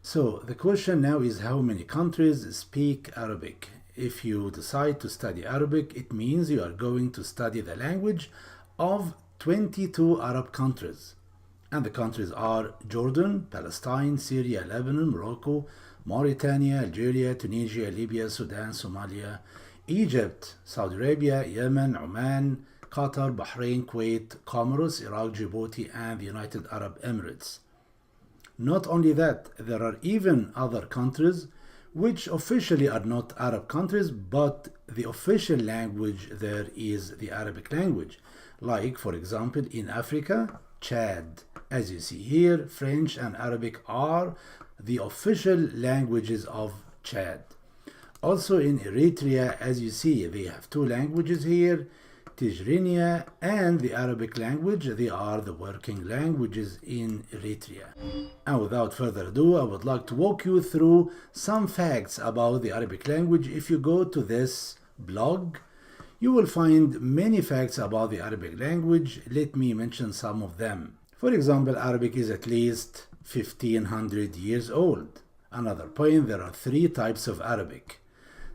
So the question now is, how many countries speak Arabic? If you decide to study Arabic, it means you are going to study the language of 22 Arab countries. And the countries are Jordan, Palestine, Syria, Lebanon, Morocco, Mauritania, Algeria, Tunisia, Libya, Sudan, Somalia, Egypt, Saudi Arabia, Yemen, Oman, Qatar, Bahrain, Kuwait, Comoros, Iraq, Djibouti, and the United Arab Emirates. Not only that, there are even other countries which officially are not Arab countries, but the official language there is the Arabic language. Like, for example, in Africa, Chad. As you see here, French and Arabic are the official languages of Chad. Also in Eritrea, as you see, they have two languages here, Tigrinya and the Arabic language. They are the working languages in Eritrea. And without further ado, I would like to walk you through some facts about the Arabic language. If you go to this blog, you will find many facts about the Arabic language. Let me mention some of them. For example, Arabic is at least 1500 years old. Another point, there are 3 types of Arabic.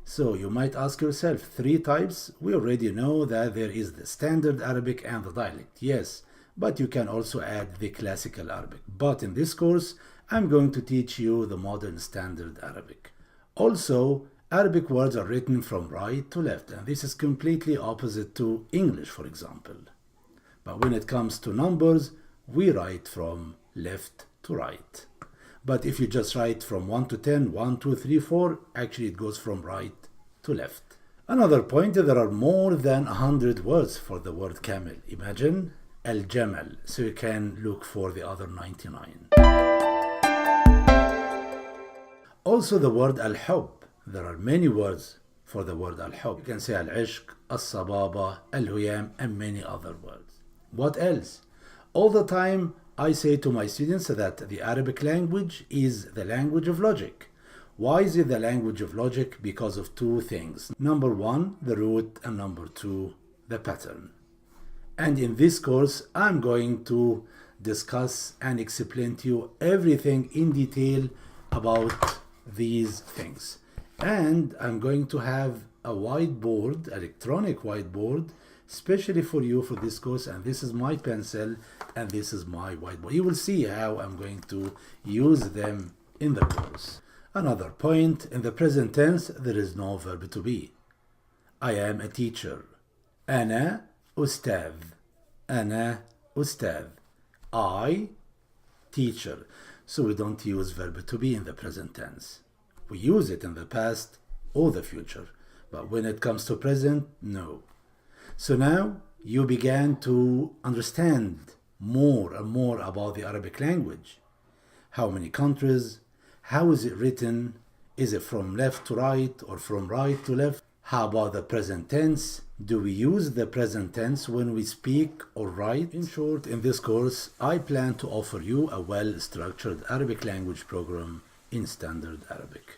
So you might ask yourself, 3 types? We already know that there is the standard Arabic and the dialect. Yes, but you can also add the classical Arabic. But in this course, I'm going to teach you the modern standard Arabic. Also, Arabic words are written from right to left, and this is completely opposite to English, for example. But when it comes to numbers, we write from left to right. But if you just write from 1 to 10, 1, 2, 3, 4, actually it goes from right to left. Another point, there are more than 100 words for the word camel. Imagine al-jamal, so you can look for the other 99. Also the word al-hub, there are many words for the word al-hub. You can say al-ishq, al-sababa, al-huyam, and many other words. What else? All the time I say to my students that the Arabic language is the language of logic. Why is it the language of logic? Because of 2 things. Number 1, the root, and number 2, the pattern. And in this course, I'm going to discuss and explain to you everything in detail about these things. And I'm going to have a whiteboard, electronic whiteboard, especially for you for this course, and this is my pencil and this is my whiteboard. You will see how I'm going to use them in the course. Another point, in the present tense there is no verb to be. I am a teacher. أنا أستاذ. أنا أستاذ. I, teacher. So we don't use verb to be in the present tense. We use it in the past or the future, but when it comes to present, no. So now you began to understand more and more about the Arabic language. How many countries? How is it written? Is it from left to right or from right to left? How about the present tense? Do we use the present tense when we speak or write? In short, in this course, I plan to offer you a well-structured Arabic language program in standard Arabic.